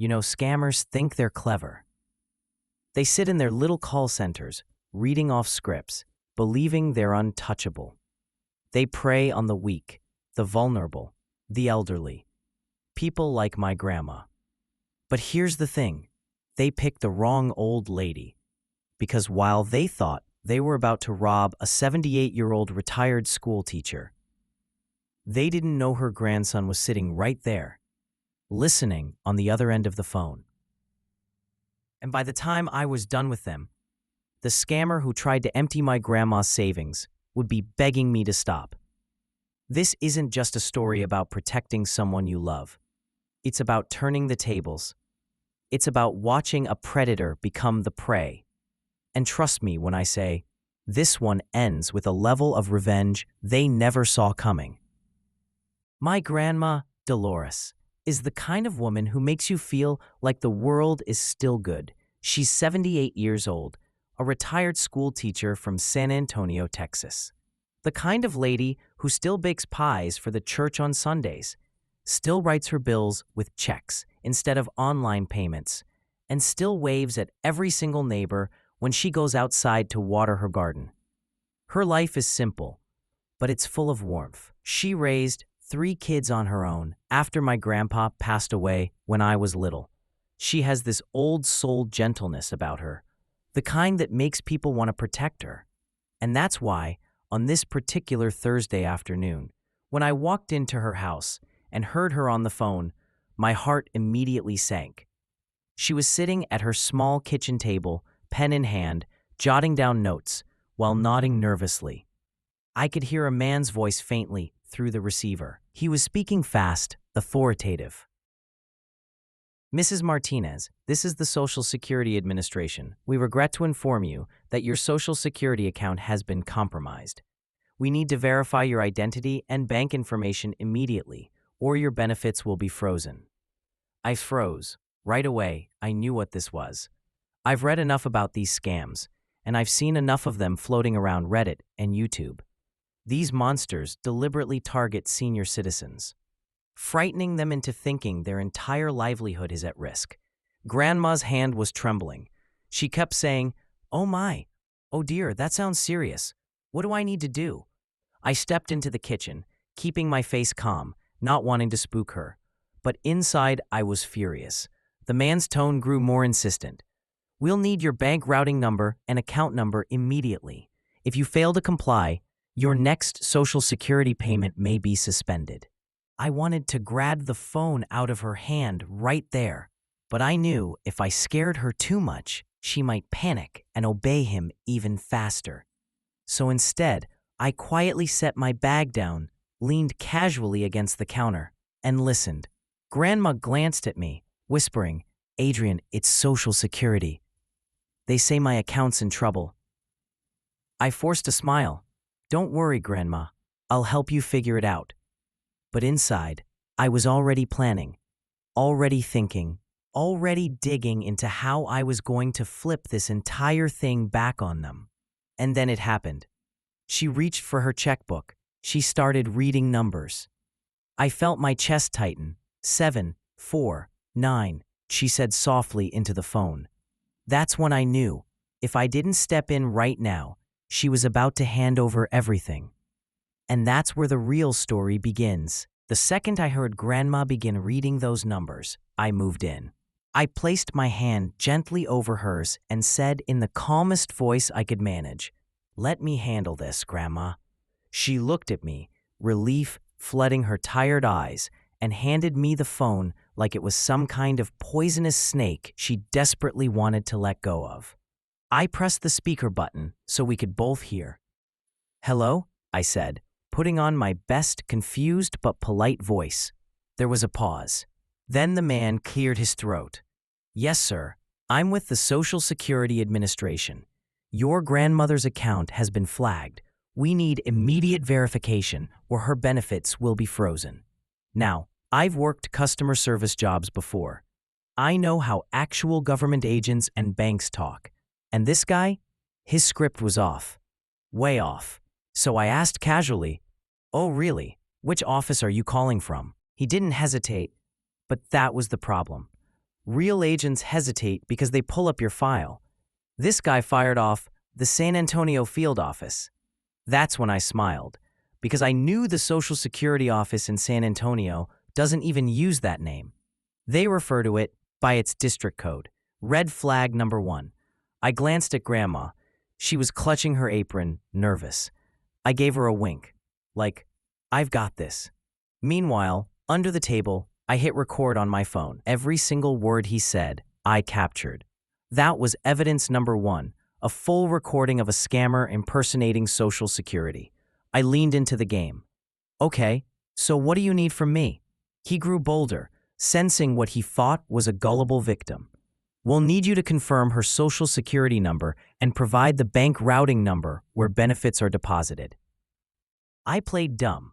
Scammers think they're clever. They sit in their little call centers, reading off scripts, believing they're untouchable. They prey on the weak, the vulnerable, the elderly. People like my grandma. But here's the thing. They picked the wrong old lady. Because while they thought they were about to rob a 78-year-old retired school teacher, they didn't know her grandson was sitting right there, listening on the other end of the phone. And by the time I was done with them, the scammer who tried to empty my grandma's savings would be begging me to stop. This isn't just a story about protecting someone you love. It's about turning the tables. It's about watching a predator become the prey. And trust me when I say, this one ends with a level of revenge they never saw coming. My grandma, Dolores, is the kind of woman who makes you feel like the world is still good. She's 78 years old, a retired school teacher from San Antonio, Texas. The kind of lady who still bakes pies for the church on Sundays, still writes her bills with checks instead of online payments, and still waves at every single neighbor when she goes outside to water her garden. Her life is simple, but it's full of warmth. She raised 3 kids on her own after my grandpa passed away when I was little. She has this old soul gentleness about her, the kind that makes people want to protect her. And that's why, on this particular Thursday afternoon, when I walked into her house and heard her on the phone, my heart immediately sank. She was sitting at her small kitchen table, pen in hand, jotting down notes, while nodding nervously. I could hear a man's voice faintly through the receiver. He was speaking fast, authoritative. Mrs. Martinez, this is the Social Security Administration. We regret to inform you that your Social Security account has been compromised. We need to verify your identity and bank information immediately, or your benefits will be frozen. I froze. Right away, I knew what this was. I've read enough about these scams, and I've seen enough of them floating around Reddit and YouTube. These monsters deliberately target senior citizens, frightening them into thinking their entire livelihood is at risk. Grandma's hand was trembling. She kept saying, "Oh my, oh dear, that sounds serious. What do I need to do?" I stepped into the kitchen, keeping my face calm, not wanting to spook her. But inside, I was furious. The man's tone grew more insistent. "We'll need your bank routing number and account number immediately. If you fail to comply, your next Social Security payment may be suspended." I wanted to grab the phone out of her hand right there, but I knew if I scared her too much, she might panic and obey him even faster. So instead, I quietly set my bag down, leaned casually against the counter, and listened. Grandma glanced at me, whispering, "Adrian, it's Social Security. They say my account's in trouble." I forced a smile. "Don't worry, Grandma. I'll help you figure it out." But inside, I was already planning, already thinking, already digging into how I was going to flip this entire thing back on them. And then it happened. She reached for her checkbook. She started reading numbers. I felt my chest tighten. 7, 4, 9, she said softly into the phone. That's when I knew, if I didn't step in right now, she was about to hand over everything. And that's where the real story begins. The second I heard Grandma begin reading those numbers, I moved in. I placed my hand gently over hers and said in the calmest voice I could manage, "Let me handle this, Grandma." She looked at me, relief flooding her tired eyes, and handed me the phone like it was some kind of poisonous snake she desperately wanted to let go of. I pressed the speaker button so we could both hear. "Hello?" I said, putting on my best confused but polite voice. There was a pause. Then the man cleared his throat. "Yes, sir. I'm with the Social Security Administration. Your grandmother's account has been flagged. We need immediate verification or her benefits will be frozen." Now, I've worked customer service jobs before. I know how actual government agents and banks talk. And this guy? His script was off. Way off. So I asked casually, "Oh, really? Which office are you calling from?" He didn't hesitate, but that was the problem. Real agents hesitate because they pull up your file. This guy fired off the San Antonio field office. That's when I smiled, because I knew the Social Security office in San Antonio doesn't even use that name. They refer to it by its district code. Red flag number 1. I glanced at Grandma. She was clutching her apron, nervous. I gave her a wink, like, I've got this. Meanwhile, under the table, I hit record on my phone. Every single word he said, I captured. That was evidence number 1, a full recording of a scammer impersonating Social Security. I leaned into the game. Okay, so what do you need from me? He grew bolder, sensing what he thought was a gullible victim. We'll need you to confirm her Social Security number and provide the bank routing number where benefits are deposited. I played dumb.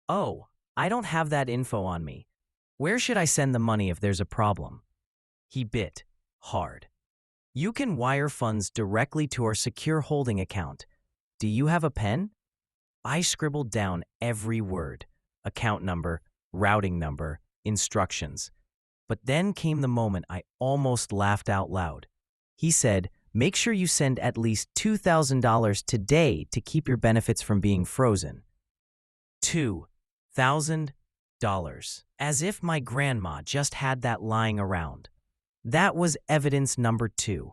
Oh, I don't have that info on me. Where should I send the money if there's a problem? He bit hard. You can wire funds directly to our secure holding account. Do you have a pen? I scribbled down every word, account number, routing number, instructions. But then came the moment I almost laughed out loud. He said, make sure you send at least $2,000 today to keep your benefits from being frozen. $2,000. As if my grandma just had that lying around. That was evidence number 2,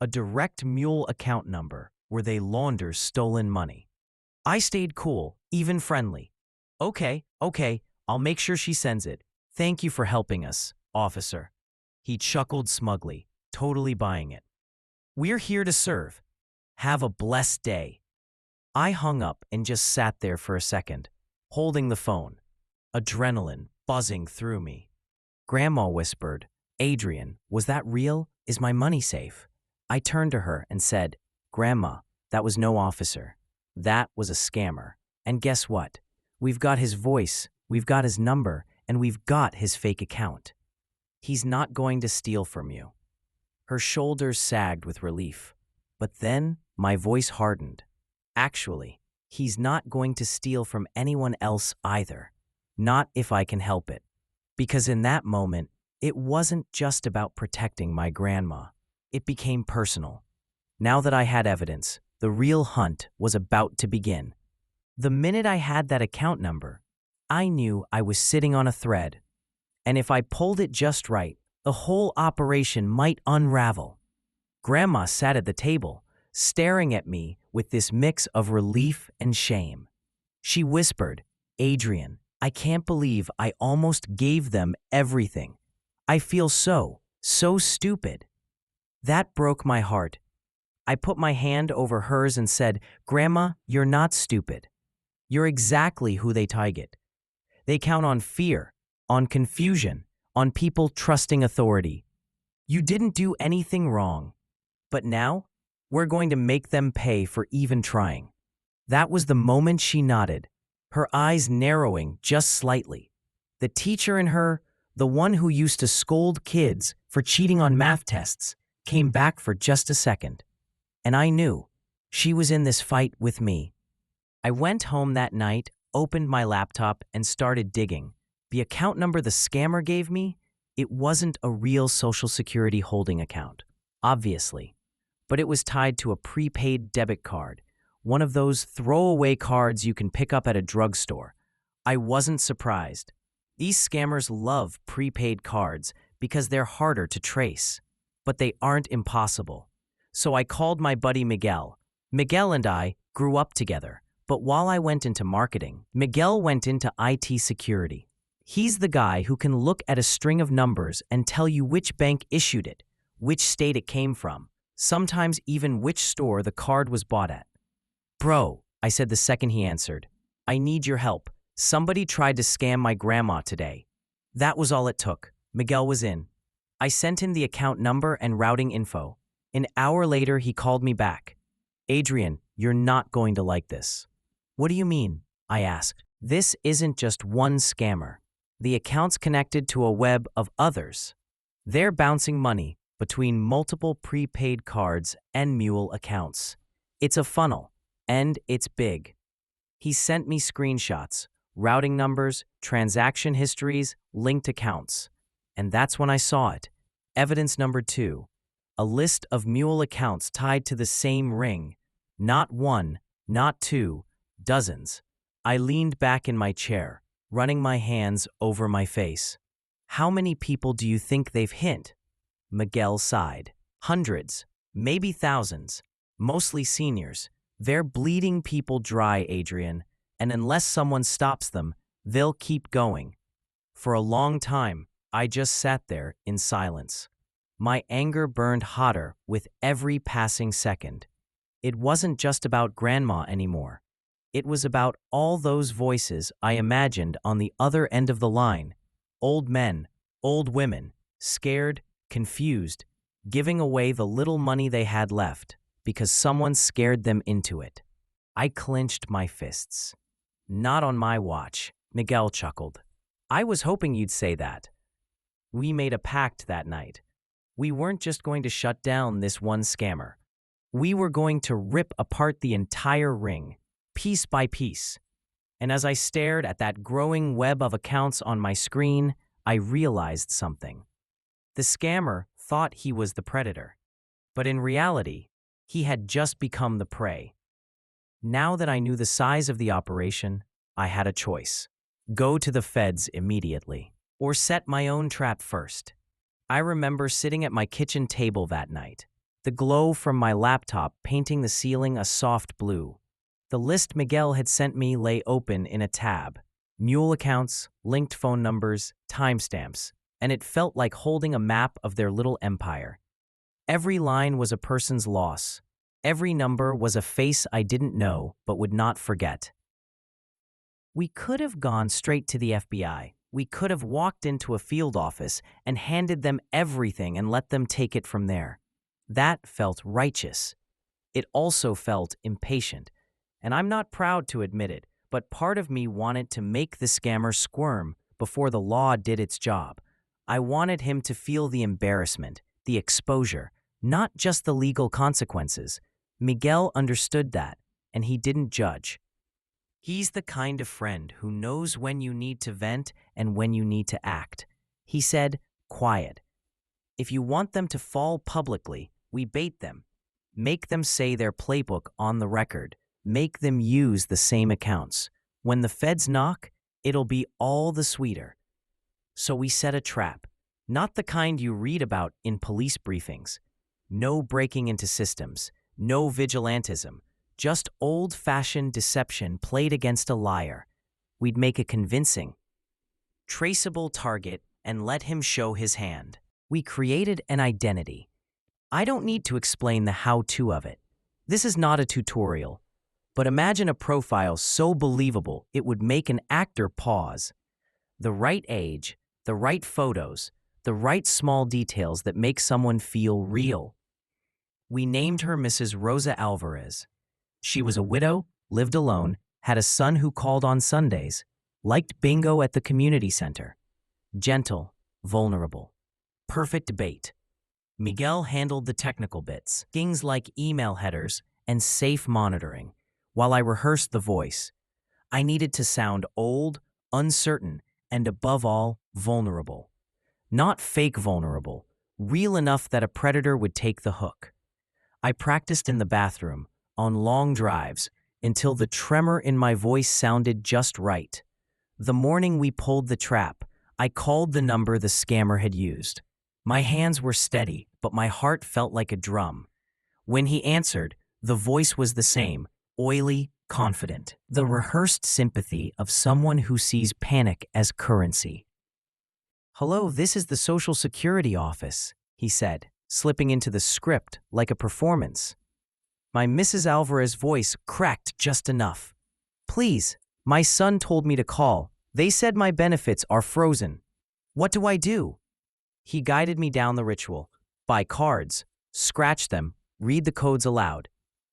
a direct mule account number where they launder stolen money. I stayed cool, even friendly. Okay, I'll make sure she sends it. Thank you for helping us, officer. He chuckled smugly, totally buying it. We're here to serve. Have a blessed day. I hung up and just sat there for a second, holding the phone, adrenaline buzzing through me. Grandma whispered, Adrian, was that real? Is my money safe? I turned to her and said, Grandma, that was no officer. That was a scammer. And guess what? We've got his voice, we've got his number, and we've got his fake account. He's not going to steal from you. Her shoulders sagged with relief. But then my voice hardened. Actually, he's not going to steal from anyone else either. Not if I can help it. Because in that moment, it wasn't just about protecting my grandma. It became personal. Now that I had evidence, the real hunt was about to begin. The minute I had that account number, I knew I was sitting on a thread. And if I pulled it just right, the whole operation might unravel. Grandma sat at the table, staring at me with this mix of relief and shame. She whispered, Adrian, I can't believe I almost gave them everything. I feel so stupid. That broke my heart. I put my hand over hers and said, Grandma, you're not stupid. You're exactly who they target. They count on fear, on confusion, on people trusting authority. You didn't do anything wrong. But now, we're going to make them pay for even trying. That was the moment she nodded, her eyes narrowing just slightly. The teacher in her, the one who used to scold kids for cheating on math tests, came back for just a second. And I knew she was in this fight with me. I went home that night, opened my laptop, and started digging. The account number the scammer gave me, it wasn't a real Social Security holding account, obviously. But it was tied to a prepaid debit card, one of those throwaway cards you can pick up at a drugstore. I wasn't surprised. These scammers love prepaid cards because they're harder to trace. But they aren't impossible. So I called my buddy Miguel. Miguel and I grew up together, but while I went into marketing, Miguel went into IT security. He's the guy who can look at a string of numbers and tell you which bank issued it, which state it came from, sometimes even which store the card was bought at. Bro, I said the second he answered, I need your help. Somebody tried to scam my grandma today. That was all it took. Miguel was in. I sent him the account number and routing info. An hour later, he called me back. Adrian, you're not going to like this. What do you mean? I asked. This isn't just one scammer. The account's connected to a web of others. They're bouncing money between multiple prepaid cards and mule accounts. It's a funnel, and it's big. He sent me screenshots, routing numbers, transaction histories, linked accounts. And that's when I saw it. Evidence number 2. A list of mule accounts tied to the same ring. Not one, not two, dozens. I leaned back in my chair, running my hands over my face. How many people do you think they've hit? Miguel sighed. Hundreds, maybe thousands, mostly seniors. They're bleeding people dry, Adrian, and unless someone stops them, they'll keep going. For a long time, I just sat there in silence. My anger burned hotter with every passing second. It wasn't just about Grandma anymore. It was about all those voices I imagined on the other end of the line. Old men, old women, scared, confused, giving away the little money they had left because someone scared them into it. I clenched my fists. Not on my watch, Miguel chuckled. I was hoping you'd say that. We made a pact that night. We weren't just going to shut down this one scammer. We were going to rip apart the entire ring, piece by piece. And as I stared at that growing web of accounts on my screen, I realized something. The scammer thought he was the predator, but in reality, he had just become the prey. Now that I knew the size of the operation, I had a choice. Go to the feds immediately, or set my own trap first. I remember sitting at my kitchen table that night, the glow from my laptop painting the ceiling a soft blue. The list Miguel had sent me lay open in a tab. Mule accounts, linked phone numbers, timestamps, and it felt like holding a map of their little empire. Every line was a person's loss. Every number was a face I didn't know but would not forget. We could have gone straight to the FBI. We could have walked into a field office and handed them everything and let them take it from there. That felt righteous. It also felt impatient. And I'm not proud to admit it, but part of me wanted to make the scammer squirm before the law did its job. I wanted him to feel the embarrassment, the exposure, not just the legal consequences. Miguel understood that, and he didn't judge. He's the kind of friend who knows when you need to vent and when you need to act. He said, quiet. If you want them to fall publicly, we bait them. Make them say their playbook on the record. Make them use the same accounts. When the feds knock, it'll be all the sweeter. So we set a trap, not the kind you read about in police briefings. No breaking into systems, no vigilantism, just old-fashioned deception played against a liar. We'd make a convincing, traceable target and let him show his hand. We created an identity. I don't need to explain the how-to of it. This is not a tutorial. But imagine a profile so believable it would make an actor pause. The right age, the right photos, the right small details that make someone feel real. We named her Mrs. Rosa Alvarez. She was a widow, lived alone, had a son who called on Sundays, liked bingo at the community center. Gentle, vulnerable. Perfect bait. Miguel handled the technical bits, things like email headers and safe monitoring. While I rehearsed the voice, I needed to sound old, uncertain, and above all, vulnerable. Not fake vulnerable, real enough that a predator would take the hook. I practiced in the bathroom, on long drives, until the tremor in my voice sounded just right. The morning we pulled the trap, I called the number the scammer had used. My hands were steady, but my heart felt like a drum. When he answered, the voice was the same. Oily, confident, the rehearsed sympathy of someone who sees panic as currency. "Hello, this is the Social Security office," he said, slipping into the script like a performance. My Mrs. Alvarez voice cracked just enough. "Please, my son told me to call. They said my benefits are frozen. What do I do?" He guided me down the ritual. Buy cards, scratch them, read the codes aloud.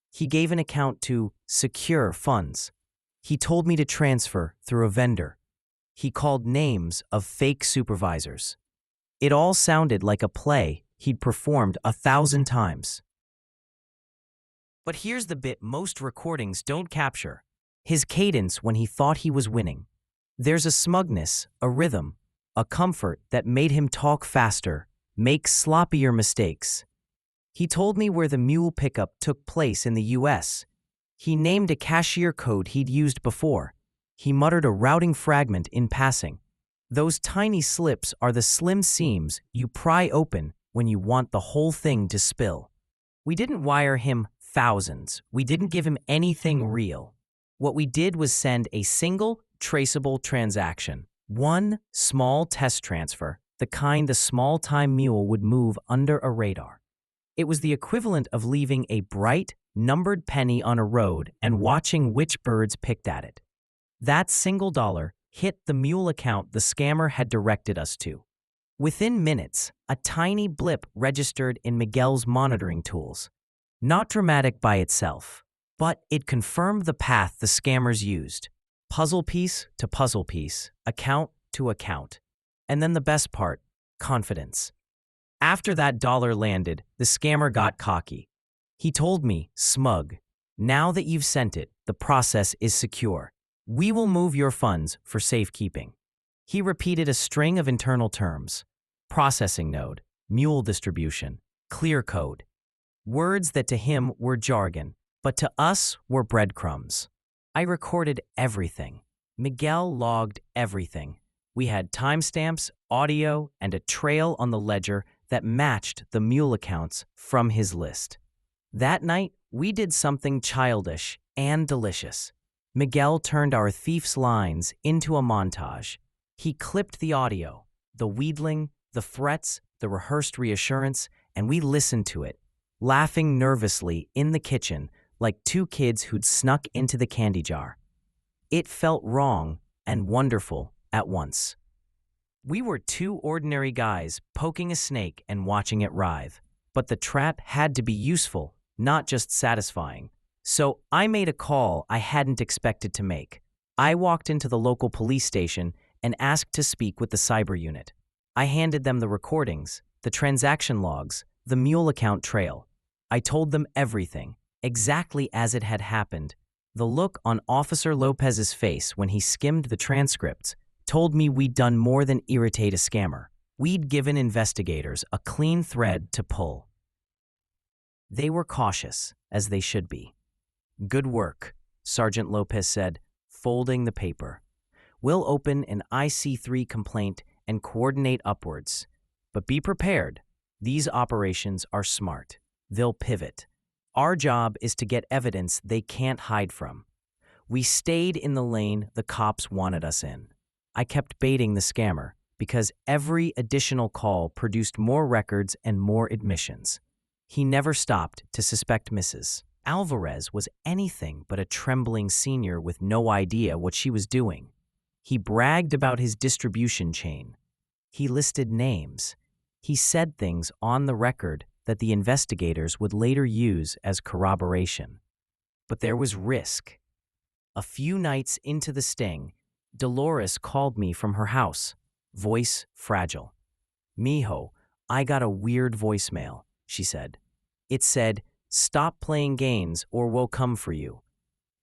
He gave an account to secure funds. He told me to transfer through a vendor. He called names of fake supervisors. It all sounded like a play he'd performed 1,000 times. But here's the bit most recordings don't capture. His cadence when he thought he was winning. There's a smugness, a rhythm, a comfort that made him talk faster, make sloppier mistakes. He told me where the mule pickup took place in the U.S. He named a cashier code he'd used before. He muttered a routing fragment in passing. Those tiny slips are the slim seams you pry open when you want the whole thing to spill. We didn't wire him thousands. We didn't give him anything real. What we did was send a single, traceable transaction. One small test transfer, the kind the small-time mule would move under a radar. It was the equivalent of leaving a bright, numbered penny on a road and watching which birds picked at it. That single dollar hit the mule account the scammer had directed us to. Within minutes, a tiny blip registered in Miguel's monitoring tools. Not dramatic by itself, but it confirmed the path the scammers used. Puzzle piece to puzzle piece, account to account. And then the best part, confidence. After that dollar landed, the scammer got cocky. He told me, smug, "Now that you've sent it, the process is secure. We will move your funds for safekeeping." He repeated a string of internal terms: processing node, mule distribution, clear code. Words that to him were jargon, but to us were breadcrumbs. I recorded everything. Miguel logged everything. We had timestamps, audio, and a trail on the ledger that matched the mule accounts from his list. That night, we did something childish and delicious. Miguel turned our thief's lines into a montage. He clipped the audio, the wheedling, the threats, the rehearsed reassurance, and we listened to it, laughing nervously in the kitchen like two kids who'd snuck into the candy jar. It felt wrong and wonderful at once. We were two ordinary guys poking a snake and watching it writhe, but the trap had to be useful, not just satisfying. So I made a call I hadn't expected to make. I walked into the local police station and asked to speak with the cyber unit. I handed them the recordings, the transaction logs, the mule account trail. I told them everything, exactly as it had happened. The look on Officer Lopez's face when he skimmed the transcripts told me we'd done more than irritate a scammer. We'd given investigators a clean thread to pull. They were cautious, as they should be. "Good work," Sergeant Lopez said, folding the paper. "We'll open an IC3 complaint and coordinate upwards. But be prepared. These operations are smart. They'll pivot. Our job is to get evidence they can't hide from." We stayed in the lane the cops wanted us in. I kept baiting the scammer because every additional call produced more records and more admissions. He never stopped to suspect Mrs. Alvarez was anything but a trembling senior with no idea what she was doing. He bragged about his distribution chain. He listed names. He said things on the record that the investigators would later use as corroboration. But there was risk. A few nights into the sting, Dolores called me from her house, voice fragile. "Mijo, I got a weird voicemail," she said. It said, "Stop playing games or we'll come for you."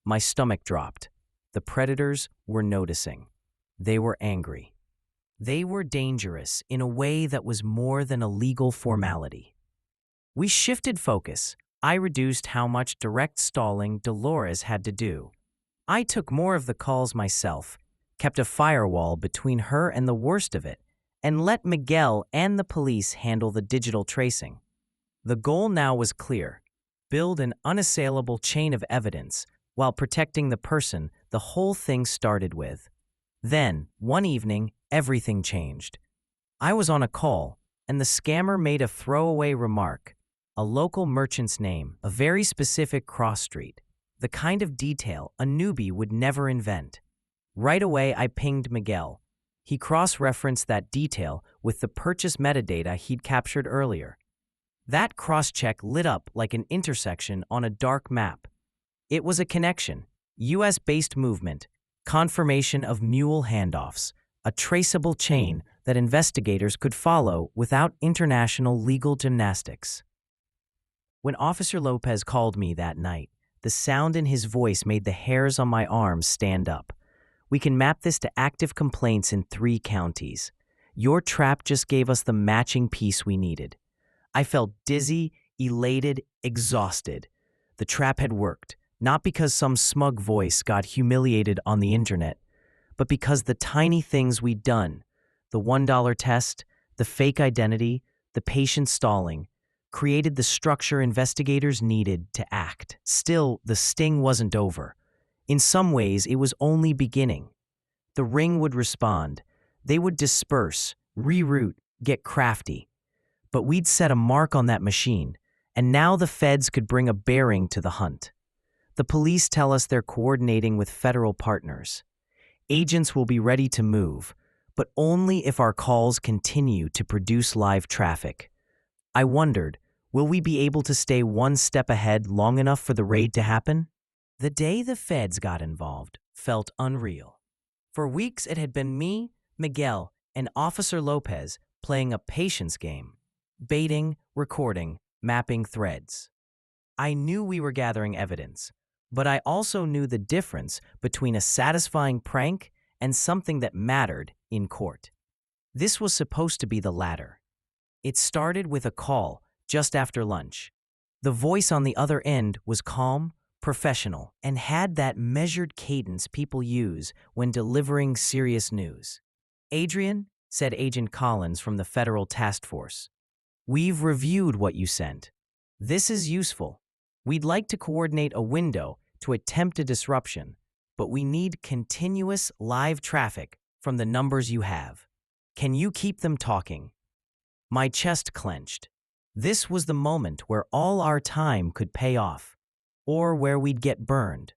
My stomach dropped. The predators were noticing. They were angry. They were dangerous in a way that was more than a legal formality. We shifted focus. I reduced how much direct stalling Dolores had to do. I took more of the calls myself, kept a firewall between her and the worst of it, and let Miguel and the police handle the digital tracing. The goal now was clear: build an unassailable chain of evidence while protecting the person the whole thing started with. Then, one evening, everything changed. I was on a call, and the scammer made a throwaway remark. A local merchant's name, a very specific cross street, the kind of detail a newbie would never invent. Right away, I pinged Miguel. He cross-referenced that detail with the purchase metadata he'd captured earlier. That cross-check lit up like an intersection on a dark map. It was a connection, US-based movement, confirmation of mule handoffs, a traceable chain that investigators could follow without international legal gymnastics. When Officer Lopez called me that night, the sound in his voice made the hairs on my arms stand up. "We can map this to active complaints in 3 counties. Your trap just gave us the matching piece we needed. I felt dizzy, elated, exhausted. The trap had worked, not because some smug voice got humiliated on the internet, but because the tiny things we'd done, the $1 test, the fake identity, the patient stalling, created the structure investigators needed to act. Still, the sting wasn't over. In some ways, it was only beginning. The ring would respond. They would disperse, reroute, get crafty. But we'd set a mark on that machine, and now the feds could bring a bearing to the hunt. The police tell us they're coordinating with federal partners. Agents will be ready to move, but only if our calls continue to produce live traffic. I wondered, will we be able to stay one step ahead long enough for the raid to happen? The day the feds got involved felt unreal. For weeks it had been me, Miguel, and Officer Lopez playing a patience game. Baiting, recording, mapping threads. I knew we were gathering evidence, but I also knew the difference between a satisfying prank and something that mattered in court. This was supposed to be the latter. It started with a call just after lunch. The voice on the other end was calm, professional, and had that measured cadence people use when delivering serious news. "Adrian," said Agent Collins from the Federal Task Force, "we've reviewed what you sent. This is useful. We'd like to coordinate a window to attempt a disruption, but we need continuous live traffic from the numbers you have. Can you keep them talking?" My chest clenched. This was the moment where all our time could pay off, or where we'd get burned.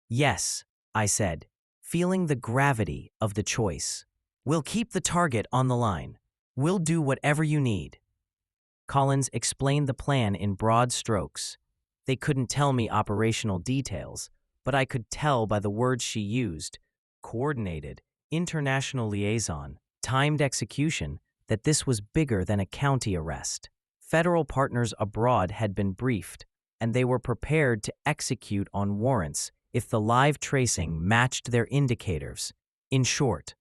"Yes," I said, feeling the gravity of the choice. "We'll keep the target on the line. We'll do whatever you need." Collins explained the plan in broad strokes. They couldn't tell me operational details, but I could tell by the words she used, coordinated, international liaison, timed execution, that this was bigger than a county arrest. Federal partners abroad had been briefed, and they were prepared to execute on warrants if the live tracing matched their indicators. In short,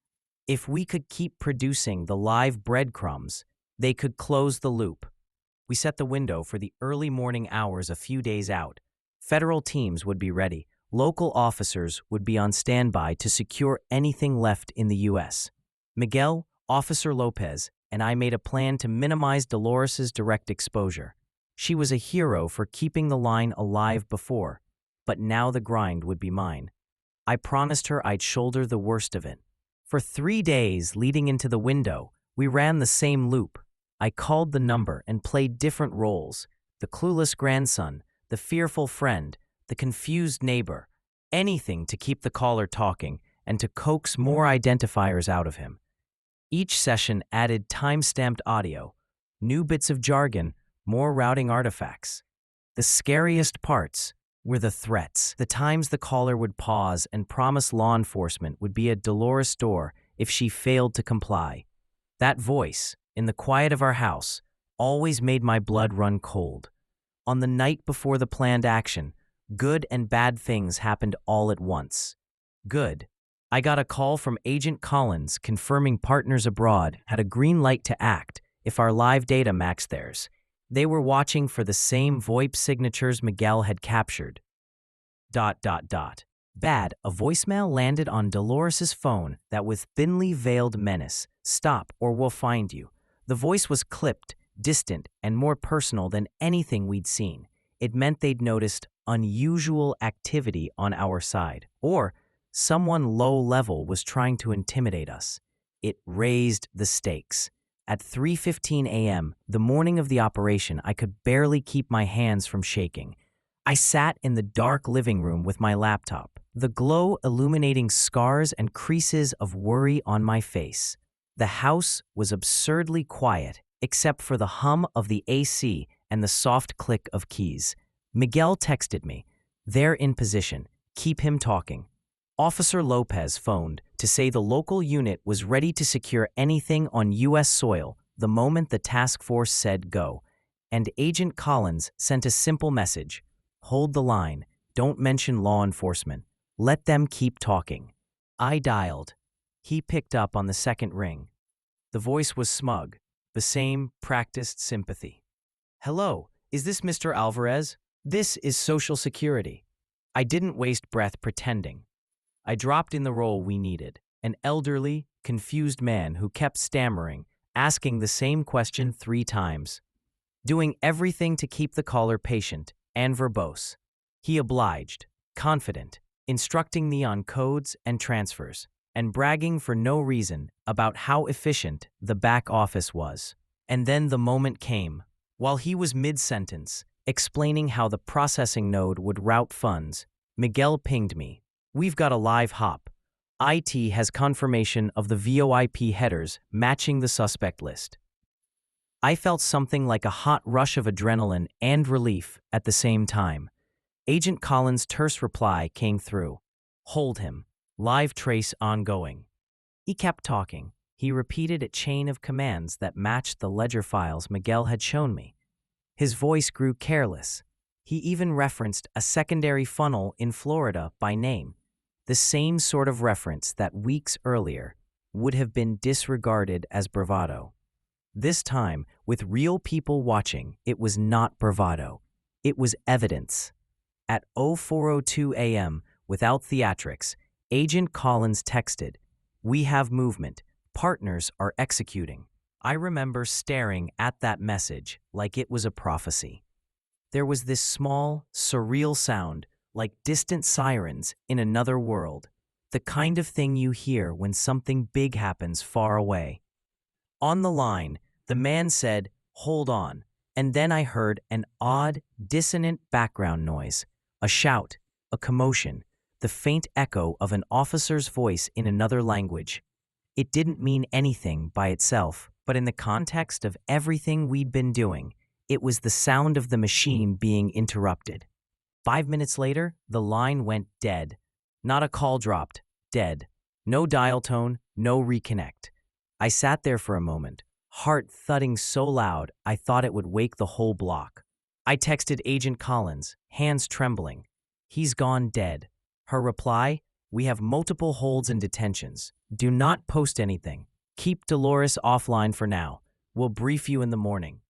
if we could keep producing the live breadcrumbs, they could close the loop. We set the window for the early morning hours a few days out. Federal teams would be ready. Local officers would be on standby to secure anything left in the U.S. Miguel, Officer Lopez, and I made a plan to minimize Dolores's direct exposure. She was a hero for keeping the line alive before, but now the grind would be mine. I promised her I'd shoulder the worst of it. For 3 days leading into the window, we ran the same loop. I called the number and played different roles: the clueless grandson, the fearful friend, the confused neighbor, anything to keep the caller talking and to coax more identifiers out of him. Each session added time-stamped audio, new bits of jargon, more routing artifacts. The scariest parts were the threats, the times the caller would pause and promise law enforcement would be at Dolores' door if she failed to comply. That voice, in the quiet of our house, always made my blood run cold. On the night before the planned action, good and bad things happened all at once. Good. I got a call from Agent Collins confirming partners abroad had a green light to act if our live data matched theirs. They were watching for the same VoIP signatures Miguel had captured. ... Bad, a voicemail landed on Dolores's phone that with thinly veiled menace, "Stop or we'll find you." The voice was clipped, distant, and more personal than anything we'd seen. It meant they'd noticed unusual activity on our side, or someone low-level was trying to intimidate us. It raised the stakes. At 3:15 a.m., the morning of the operation, I could barely keep my hands from shaking. I sat in the dark living room with my laptop, the glow illuminating scars and creases of worry on my face. The house was absurdly quiet, except for the hum of the AC and the soft click of keys. Miguel texted me, "They're in position. Keep him talking." Officer Lopez phoned to say the local unit was ready to secure anything on U.S. soil the moment the task force said go. And Agent Collins sent a simple message: "Hold the line. Don't mention law enforcement. Let them keep talking." I dialed. He picked up on the second ring. The voice was smug, the same practiced sympathy. "Hello, is this Mr. Alvarez? This is Social Security." I didn't waste breath pretending. I dropped in the role we needed, an elderly, confused man who kept stammering, asking the same question 3 times, doing everything to keep the caller patient and verbose. He obliged, confident, instructing me on codes and transfers, and bragging for no reason about how efficient the back office was. And then the moment came. While he was mid-sentence, explaining how the processing node would route funds, Miguel pinged me. "We've got a live hop. IT has confirmation of the VoIP headers matching the suspect list." I felt something like a hot rush of adrenaline and relief at the same time. Agent Collins' terse reply came through. "Hold him. Live trace ongoing." He kept talking. He repeated a chain of commands that matched the ledger files Miguel had shown me. His voice grew careless. He even referenced a secondary funnel in Florida by name, the same sort of reference that weeks earlier would have been disregarded as bravado. This time, with real people watching, it was not bravado. It was evidence. At 04:02 a.m., without theatrics, Agent Collins texted, "We have movement. Partners are executing." I remember staring at that message like it was a prophecy. There was this small, surreal sound, like distant sirens in another world, the kind of thing you hear when something big happens far away. On the line, the man said, "Hold on," and then I heard an odd, dissonant background noise, a shout, a commotion, the faint echo of an officer's voice in another language. It didn't mean anything by itself, but in the context of everything we'd been doing, it was the sound of the machine being interrupted. 5 minutes later, the line went dead. Not a call dropped, dead. No dial tone, no reconnect. I sat there for a moment, heart thudding so loud I thought it would wake the whole block. I texted Agent Collins, hands trembling. "He's gone dead." Her reply, "We have multiple holds and detentions. Do not post anything. Keep Dolores offline for now. We'll brief you in the morning."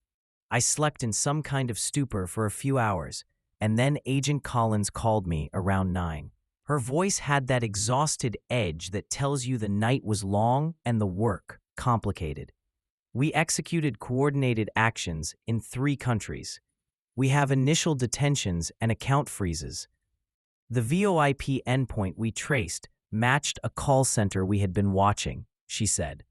I slept in some kind of stupor for a few hours, and then Agent Collins called me around 9. Her voice had that exhausted edge that tells you the night was long and the work complicated. "We executed coordinated actions in 3 countries. We have initial detentions and account freezes. The VoIP endpoint we traced matched a call center we had been watching," she said.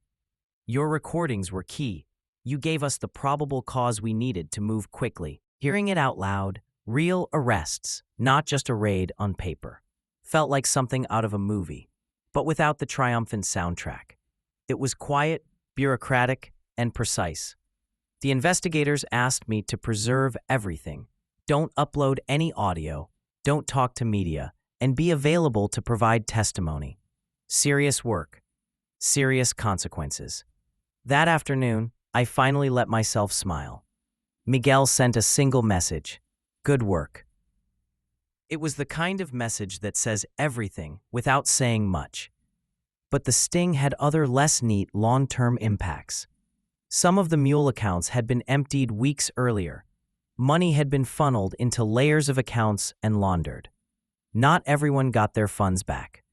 "Your recordings were key. You gave us the probable cause we needed to move quickly." Hearing it out loud, real arrests, not just a raid on paper, felt like something out of a movie, but without the triumphant soundtrack. It was quiet, bureaucratic, and precise. The investigators asked me to preserve everything. Don't upload any audio, don't talk to media, and be available to provide testimony. Serious work, serious consequences. That afternoon, I finally let myself smile. Miguel sent a single message: "Good work." It was the kind of message that says everything without saying much. But the sting had other less neat long-term impacts. Some of the mule accounts had been emptied weeks earlier. Money had been funneled into layers of accounts and laundered. Not everyone got their funds back.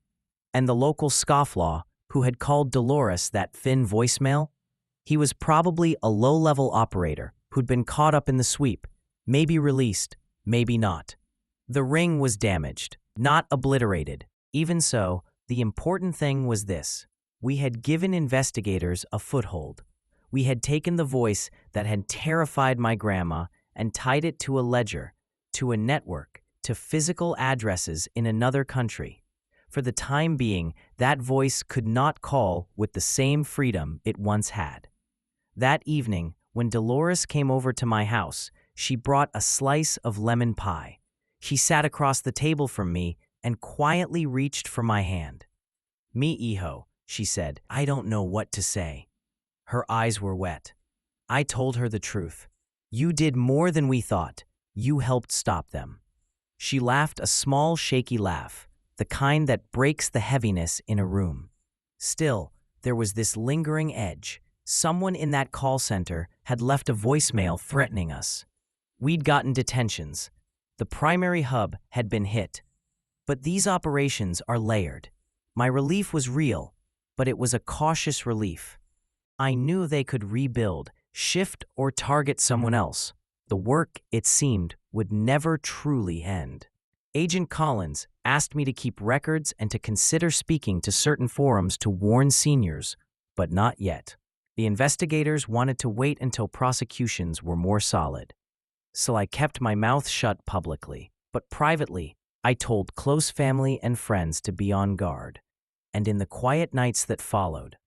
And the local scofflaw, who had called Dolores that Finn voicemail, he was probably a low-level operator who'd been caught up in the sweep, maybe released, maybe not. The ring was damaged, not obliterated. Even so, the important thing was this: we had given investigators a foothold. We had taken the voice that had terrified my grandma and tied it to a ledger, to a network, to physical addresses in another country. For the time being, that voice could not call with the same freedom it once had. That evening, when Dolores came over to my house, she brought a slice of lemon pie. She sat across the table from me and quietly reached for my hand. "Mi hijo," she said, "I don't know what to say." Her eyes were wet. I told her the truth. "You did more than we thought. You helped stop them." She laughed a small, shaky laugh, the kind that breaks the heaviness in a room. Still, there was this lingering edge, Someone in that call center had left a voicemail threatening us. We'd gotten detentions. The primary hub had been hit. But these operations are layered. My relief was real, but it was a cautious relief. I knew they could rebuild, shift, or target someone else. The work, it seemed, would never truly end. Agent Collins asked me to keep records and to consider speaking to certain forums to warn seniors, but not yet. The investigators wanted to wait until prosecutions were more solid. So I kept my mouth shut publicly, but privately, I told close family and friends to be on guard. And in the quiet nights that followed,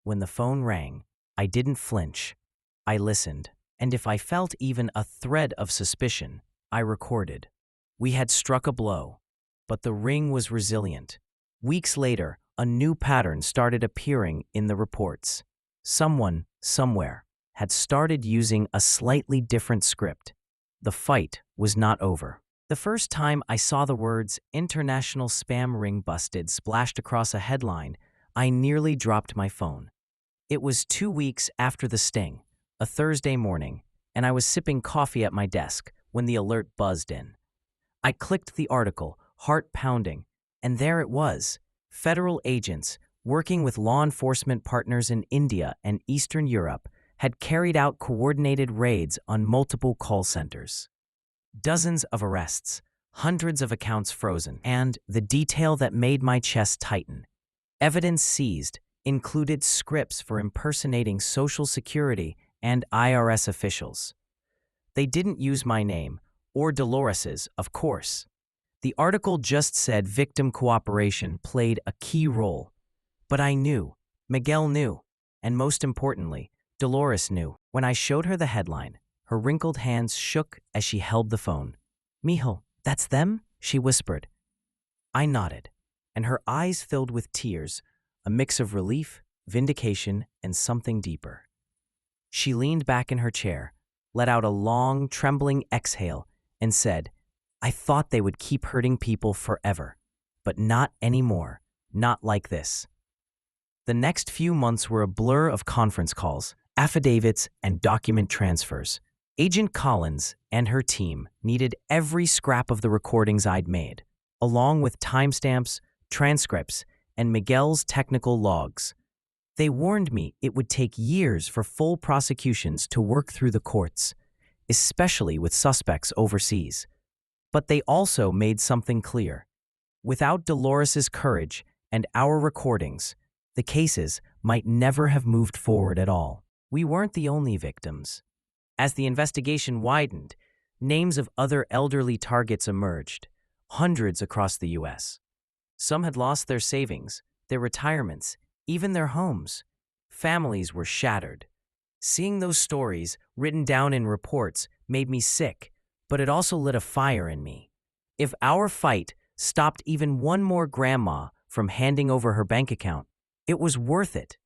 when the phone rang, I didn't flinch. I listened, and if I felt even a thread of suspicion, I recorded. We had struck a blow, but the ring was resilient. Weeks later, a new pattern started appearing in the reports. Someone, somewhere, had started using a slightly different script. The fight was not over. The first time I saw the words "International Spam Ring Busted" splashed across a headline, I nearly dropped my phone. It was 2 weeks after the sting, a Thursday morning, and I was sipping coffee at my desk when the alert buzzed in. I clicked the article, heart pounding, and there it was. Federal agents, working with law enforcement partners in India and Eastern Europe, had carried out coordinated raids on multiple call centers. Dozens of arrests, hundreds of accounts frozen, and the detail that made my chest tighten. Evidence seized included scripts for impersonating Social Security and IRS officials. They didn't use my name, or Dolores's, of course. The article just said victim cooperation played a key role. But I knew, Miguel knew, and most importantly, Dolores knew. When I showed her the headline, her wrinkled hands shook as she held the phone. "Mijo, that's them?" she whispered. I nodded, and her eyes filled with tears, a mix of relief, vindication, and something deeper. She leaned back in her chair, let out a long, trembling exhale, and said, "I thought they would keep hurting people forever, but not anymore, not like this." The next few months were a blur of conference calls, affidavits, and document transfers. Agent Collins and her team needed every scrap of the recordings I'd made, along with timestamps, transcripts, and Miguel's technical logs. They warned me it would take years for full prosecutions to work through the courts, especially with suspects overseas. But they also made something clear. Without Dolores's courage and our recordings, the cases might never have moved forward at all. We weren't the only victims. As the investigation widened, names of other elderly targets emerged, hundreds across the U.S. Some had lost their savings, their retirements, even their homes. Families were shattered. Seeing those stories written down in reports made me sick, but it also lit a fire in me. If our fight stopped even one more grandma from handing over her bank account, it was worth it.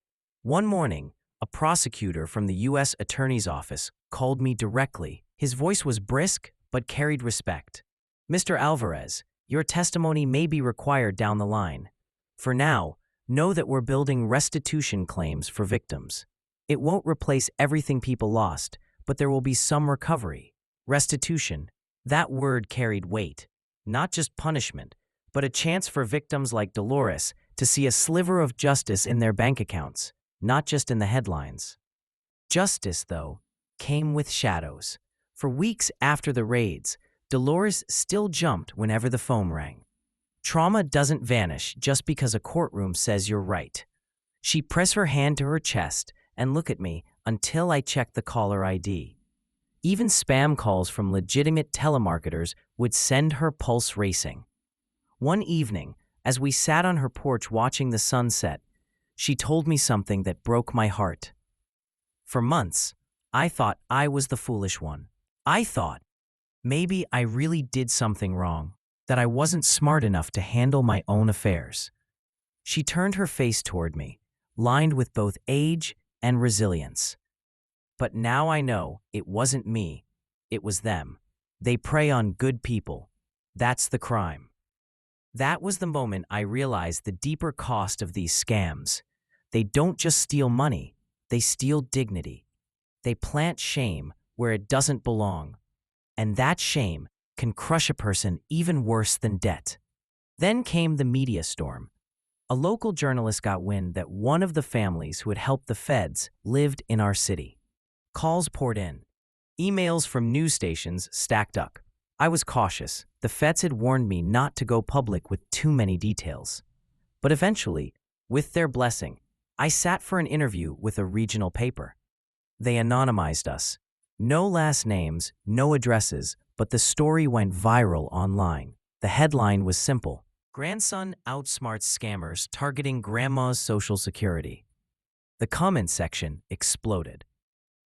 One morning, a prosecutor from the U.S. Attorney's Office called me directly. His voice was brisk but carried respect. "Mr. Alvarez, your testimony may be required down the line. For now, know that we're building restitution claims for victims. It won't replace everything people lost, but there will be some recovery." Restitution, that word carried weight. Not just punishment, but a chance for victims like Dolores to see a sliver of justice in their bank accounts, not just in the headlines. Justice, though, came with shadows. For weeks after the raids, Dolores still jumped whenever the phone rang. Trauma doesn't vanish just because a courtroom says you're right. She'd press her hand to her chest and look at me until I checked the caller ID. Even spam calls from legitimate telemarketers would send her pulse racing. One evening, as we sat on her porch watching the sunset, she told me something that broke my heart. For months, I thought I was the foolish one. I thought maybe I really did something wrong, that I wasn't smart enough to handle my own affairs. She turned her face toward me, lined with both age and resilience. But now I know it wasn't me, it was them. They prey on good people. That's the crime. That was the moment I realized the deeper cost of these scams. They don't just steal money, They steal dignity. They plant shame where it doesn't belong. And that shame can crush a person even worse than debt. Then came the media storm. A local journalist got wind that one of the families who had helped the feds lived in our city. Calls poured in. Emails from news stations stacked up. I was cautious. The feds had warned me not to go public with too many details. But eventually, with their blessing, I sat for an interview with a regional paper. They anonymized us. No last names, no addresses, but the story went viral online. The headline was simple: "Grandson outsmarts scammers targeting grandma's social security." The comment section exploded.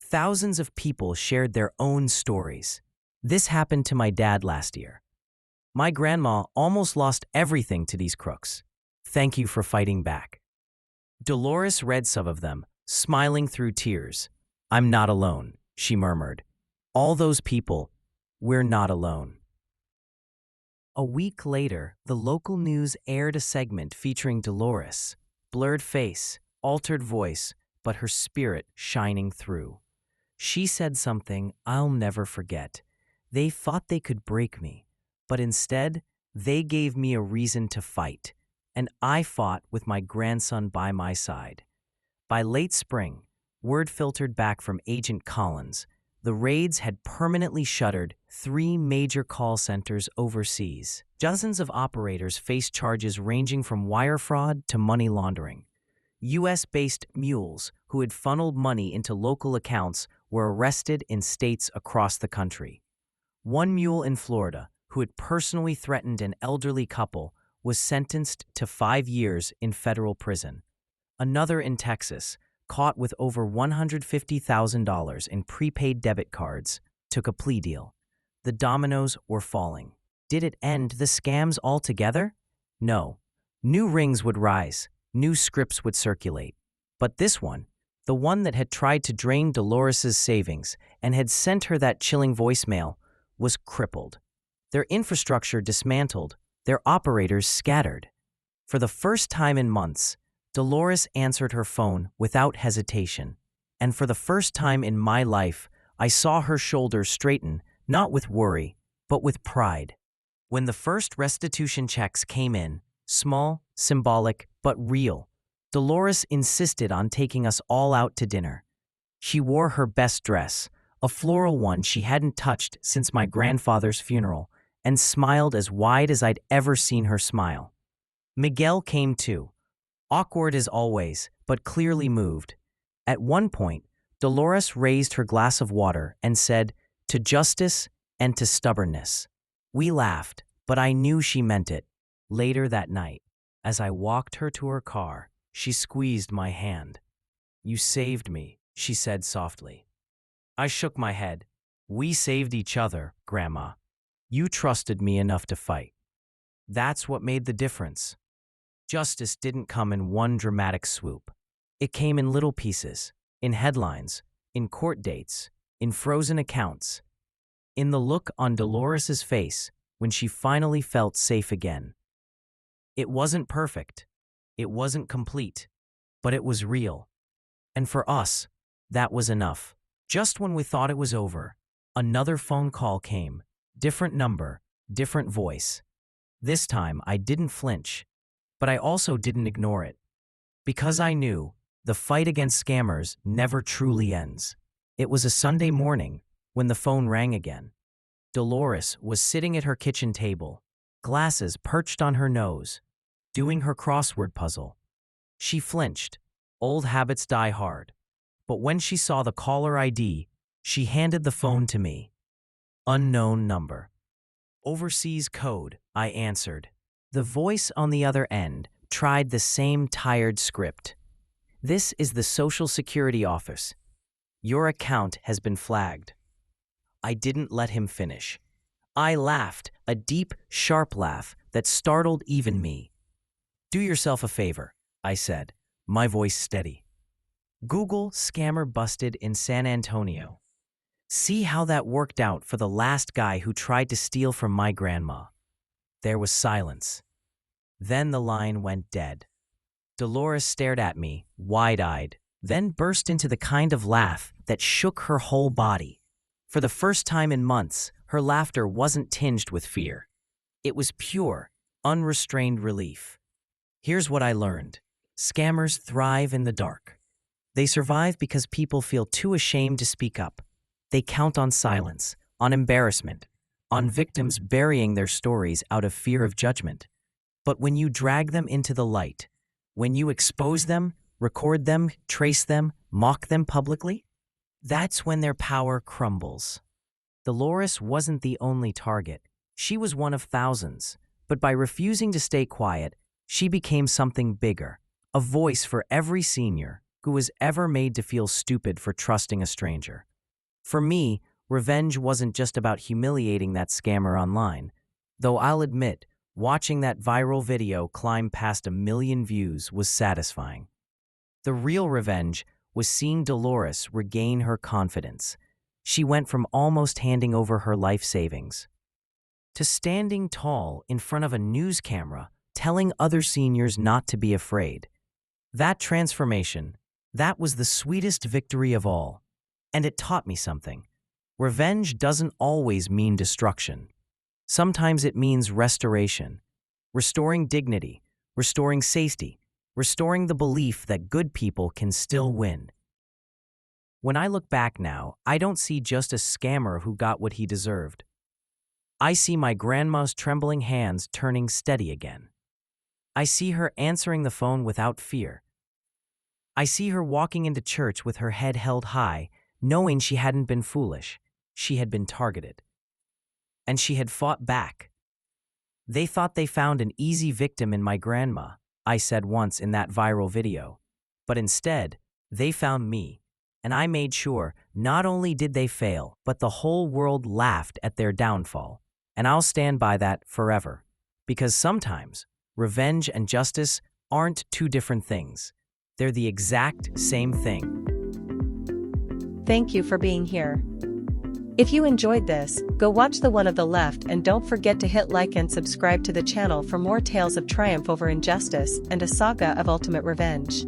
Thousands of people shared their own stories. "This happened to my dad last year. My grandma almost lost everything to these crooks. Thank you for fighting back." Dolores read some of them, smiling through tears. "I'm not alone," she murmured. "All those people, we're not alone." A week later, the local news aired a segment featuring Dolores. Blurred face, altered voice, but her spirit shining through. She said something I'll never forget. "They thought they could break me, but instead, they gave me a reason to fight. And I fought with my grandson by my side." By late spring, word filtered back from Agent Collins. The raids had permanently shuttered 3 major call centers overseas. Dozens of operators faced charges ranging from wire fraud to money laundering. U.S.-based mules who had funneled money into local accounts were arrested in states across the country. One mule in Florida, who had personally threatened an elderly couple, was sentenced to 5 years in federal prison. Another in Texas, caught with over $150,000 in prepaid debit cards, took a plea deal. The dominoes were falling. Did it end the scams altogether? No. New rings would rise, new scripts would circulate. But this one, the one that had tried to drain Dolores's savings and had sent her that chilling voicemail, was crippled. Their infrastructure dismantled, their operators scattered. For the first time in months, Dolores answered her phone without hesitation. And for the first time in my life, I saw her shoulders straighten, not with worry, but with pride. When the first restitution checks came in, small, symbolic, but real, Dolores insisted on taking us all out to dinner. She wore her best dress, a floral one she hadn't touched since my grandfather's funeral, and smiled as wide as I'd ever seen her smile. Miguel came too. Awkward as always, but clearly moved. At one point, Dolores raised her glass of water and said, "To justice and to stubbornness." We laughed, but I knew she meant it. Later that night, as I walked her to her car, she squeezed my hand. "You saved me," she said softly. I shook my head. "We saved each other, Grandma. You trusted me enough to fight." That's what made the difference. Justice didn't come in one dramatic swoop. It came in little pieces, in headlines, in court dates, in frozen accounts, in the look on Dolores's face when she finally felt safe again. It wasn't perfect. It wasn't complete. But it was real. And for us, that was enough. Just when we thought it was over, another phone call came. Different number, different voice. This time, I didn't flinch. But I also didn't ignore it. Because I knew the fight against scammers never truly ends. It was a Sunday morning when the phone rang again. Dolores was sitting at her kitchen table, glasses perched on her nose, doing her crossword puzzle. She flinched. Old habits die hard. But when she saw the caller ID, she handed the phone to me. "Unknown number." "Overseas code," I answered. The voice on the other end tried the same tired script. "This is the Social Security office. Your account has been flagged." I didn't let him finish. I laughed, a deep, sharp laugh that startled even me. "Do yourself a favor," I said, my voice steady. "Google scammer busted in San Antonio. See how that worked out for the last guy who tried to steal from my grandma." There was silence. Then the line went dead. Dolores stared at me, wide-eyed. then burst into the kind of laugh that shook her whole body. For the first time in months, her laughter wasn't tinged with fear. It was pure, unrestrained relief. Here's what I learned. Scammers thrive in the dark. They survive because people feel too ashamed to speak up. They count on silence, on embarrassment, on victims burying their stories out of fear of judgment. But when you drag them into the light, when you expose them, record them, trace them, mock them publicly, that's when their power crumbles. Dolores wasn't the only target. She was one of thousands. But by refusing to stay quiet, she became something bigger, a voice for every senior who was ever made to feel stupid for trusting a stranger. For me, revenge wasn't just about humiliating that scammer online, though I'll admit, watching that viral video climb past 1 million views was satisfying. The real revenge was seeing Dolores regain her confidence. She went from almost handing over her life savings to standing tall in front of a news camera, telling other seniors not to be afraid. That transformation, that was the sweetest victory of all. And it taught me something. Revenge doesn't always mean destruction. Sometimes it means restoration, restoring dignity, restoring safety, restoring the belief that good people can still win. When I look back now, I don't see just a scammer who got what he deserved. I see my grandma's trembling hands turning steady again. I see her answering the phone without fear. I see her walking into church with her head held high, knowing she hadn't been foolish. She had been targeted. And she had fought back. They thought they found an easy victim in my grandma, I said once in that viral video. But instead, they found me. And I made sure not only did they fail, but the whole world laughed at their downfall. And I'll stand by that forever. Because sometimes, revenge and justice aren't two different things. They're the exact same thing. Thank you for being here. If you enjoyed this, go watch the one on the left and don't forget to hit like and subscribe to the channel for more tales of triumph over injustice and a saga of ultimate revenge.